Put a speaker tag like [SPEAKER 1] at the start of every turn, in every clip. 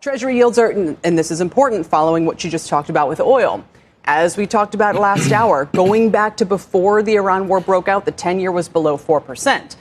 [SPEAKER 1] Treasury yields are, and this is important following what you just talked about with oil. As we talked about last hour, going back to before the Iran war broke out, the 10-year was below 4%.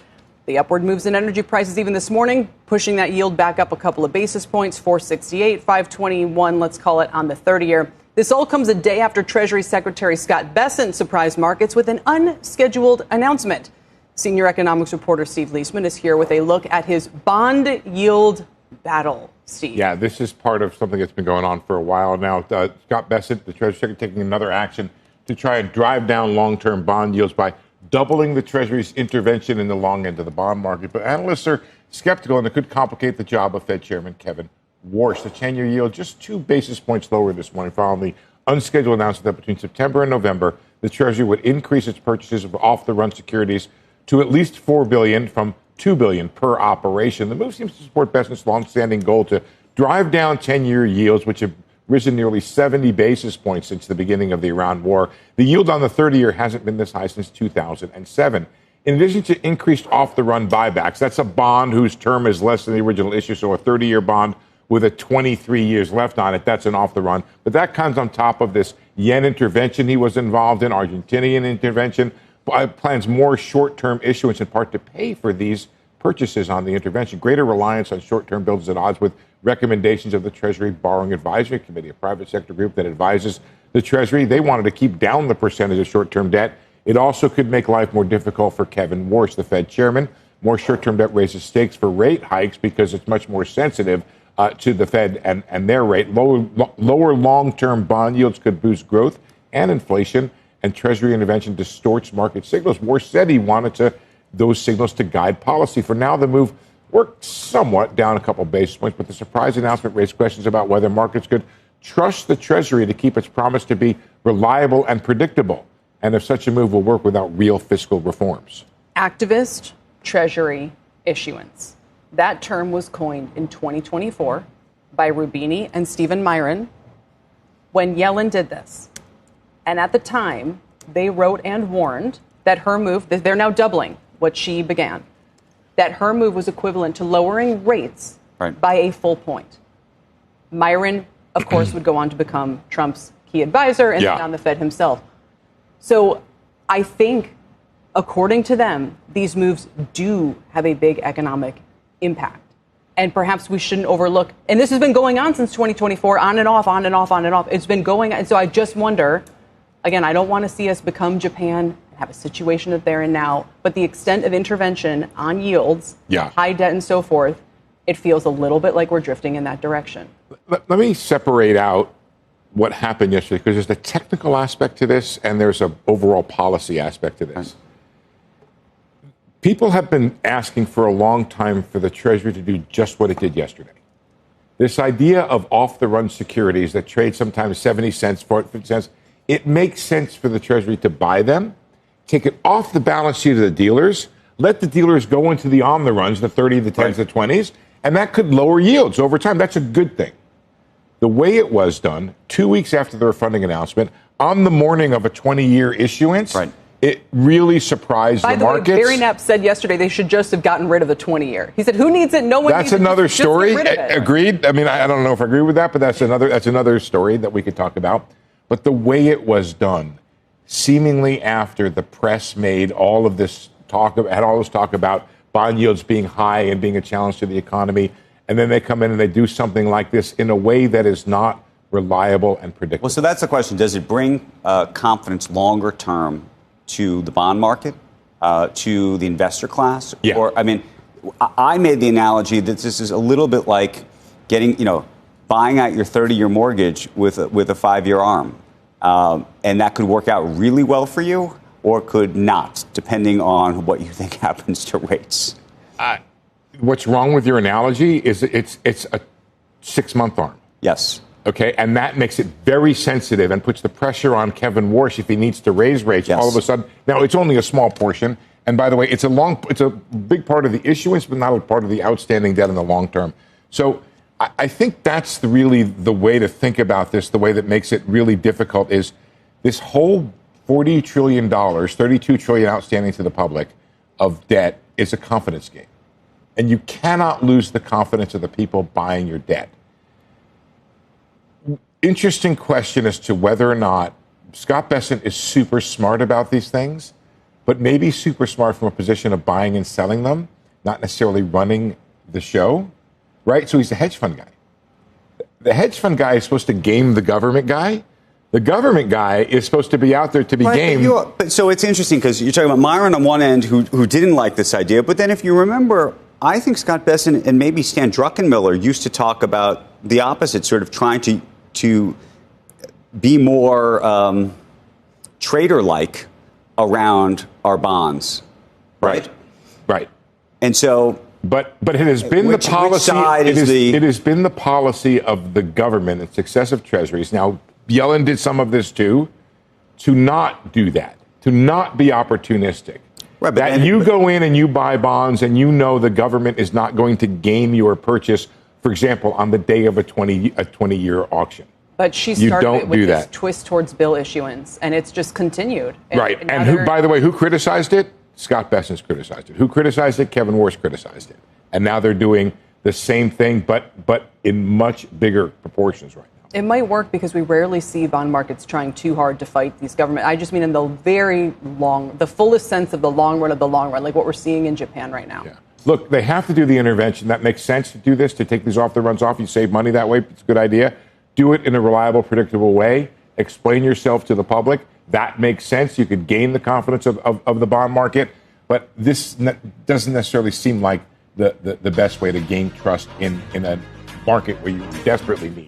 [SPEAKER 1] The upward moves in energy prices even this morning, pushing that yield back up a couple of basis points, 468, 521, let's call it, on the 30-year. This all comes a day after Treasury Secretary Scott Bessent surprised markets with an unscheduled announcement. Senior economics reporter Steve Liesman is here with a look at his bond yield battle. Steve.
[SPEAKER 2] Yeah, this is part of something that's been going on for a while now. Scott Bessent, the Treasury Secretary, taking another action to try and drive down long-term bond yields by doubling the Treasury's intervention in the long end of the bond market. But analysts are skeptical, and it could complicate the job of Fed Chairman Kevin Warsh. The 10-year yield just 2 basis points lower this morning following the unscheduled announcement that between September and November, the Treasury would increase its purchases of off-the-run securities to at least $4 billion from $2 billion per operation. The move seems to support Bessent's longstanding goal to drive down 10-year yields, which have risen nearly 70 basis points since the beginning of the Iran war. The yield on the 30-year hasn't been this high since 2007. In addition to increased off-the-run buybacks, that's a bond whose term is less than the original issue, so a 30-year bond with a 23 years left on it, that's an off-the-run. But that comes on top of this yen intervention he was involved in, Argentinian intervention, plans more short-term issuance in part to pay for these purchases on the intervention. Greater reliance on short-term bills is at odds with recommendations of the Treasury Borrowing Advisory Committee, a private sector group that advises the Treasury. They wanted to keep down the percentage of short-term debt. It also could make life more difficult for Kevin Warsh, the Fed chairman. More short-term debt raises stakes for rate hikes because it's much more sensitive to the Fed and their rate. Lower long-term bond yields could boost growth and inflation, and Treasury intervention distorts market signals. Warsh said he wanted those signals to guide policy. For now, the move worked somewhat down a couple basis points, but the surprise announcement raised questions about whether markets could trust the Treasury to keep its promise to be reliable and predictable, and if such a move will work without real fiscal reforms.
[SPEAKER 1] Activist Treasury issuance. That term was coined in 2024 by Rubini and Stephen Myron when Yellen did this. And at the time, they wrote and warned that her move, they're now doubling what she began, that her move was equivalent to lowering rates by a full point. Myron, of course, would go on to become Trump's key advisor and then on the Fed himself. So I think, according to them, these moves do have a big economic impact. And perhaps we shouldn't overlook, and this has been going on since 2024, on and off, on and off, on and off. It's been going, and so I just wonder, again, I don't want to see us become Japan, have a situation that they're in now, but the extent of intervention on yields, high debt and so forth, it feels a little bit like we're drifting in that direction.
[SPEAKER 2] Let me separate out what happened yesterday, because there's a technical aspect to this and there's an overall policy aspect to this. People have been asking for a long time for the Treasury to do just what it did yesterday. This idea of off-the-run securities that trade sometimes 70 cents, 50 cents, it makes sense for the Treasury to buy them, take it off the balance sheet of the dealers, let the dealers go into the on-the-runs, the 30, the 10s, the 20s, and that could lower yields over time. That's a good thing. The way it was done, 2 weeks after the refunding announcement, on the morning of a 20-year issuance, it really surprised the markets.
[SPEAKER 1] By the way, Barry Knapp said yesterday they should just have gotten rid of the 20-year. He said, who needs it? No one needs it.
[SPEAKER 2] That's another story. Agreed. I mean, I don't know if I agree with that, but that's another story that we could talk about. But the way it was done, seemingly after the press made all of this talk about bond yields being high and being a challenge to the economy, and then they come in and they do something like this in a way that is not reliable and predictable.
[SPEAKER 3] Well, so that's the question. Does it bring confidence longer term to the bond market, to the investor class?
[SPEAKER 2] Yeah.
[SPEAKER 3] Or, I mean, I made the analogy that this is a little bit like buying out your 30-year mortgage with a 5-year arm. And that could work out really well for you or could not, depending on what you think happens to rates.
[SPEAKER 2] What's wrong with your analogy is it's a 6-month arm.
[SPEAKER 3] Yes.
[SPEAKER 2] Okay, and that makes it very sensitive and puts the pressure on Kevin Warsh if he needs to raise rates all of a sudden. Now, it's only a small portion. And by the way, it's a big part of the issuance, but not a part of the outstanding debt in the long term. So I think that's really the way to think about this. The way that makes it really difficult is this whole $40 trillion, $32 trillion outstanding to the public of debt is a confidence game. And you cannot lose the confidence of the people buying your debt. interesting question as to whether or not Scott Bessent is super smart about these things, but maybe super smart from a position of buying and selling them, not necessarily running the show, right? So he's a hedge fund guy. The hedge fund guy is supposed to game the government guy. The government guy is supposed to be out there to be gamed.
[SPEAKER 3] So it's interesting because you're talking about Myron on one end who didn't like this idea. But then if you remember, I think Scott Bessent and maybe Stan Druckenmiller used to talk about the opposite, sort of trying to be more trader-like around our bonds. Right. And so...
[SPEAKER 2] But it has been the policy. It has been the policy of the government and successive treasuries. Now, Yellen did some of this too, to not do that, to not be opportunistic. Right, that you go in and you buy bonds and you know the government is not going to game your purchase, for example, on the day of a 20-year auction.
[SPEAKER 1] But she started it with this twist towards bill issuance, and it's just continued.
[SPEAKER 2] Right. And who, by the way, who criticized it? Scott Bessent criticized it. Who criticized it? Kevin Warsh criticized it. And now they're doing the same thing, but in much bigger proportions right now.
[SPEAKER 1] It might work because we rarely see bond markets trying too hard to fight these government. I just mean in the the fullest sense of the long run of the long run, like what we're seeing in Japan right now.
[SPEAKER 2] Yeah. Look, they have to do the intervention. That makes sense to do this, to take these off the runs off. You save money that way. It's a good idea. Do it in a reliable, predictable way. Explain yourself to the public. That makes sense. You could gain the confidence of the bond market. But this doesn't necessarily seem like the best way to gain trust in a market where you desperately need.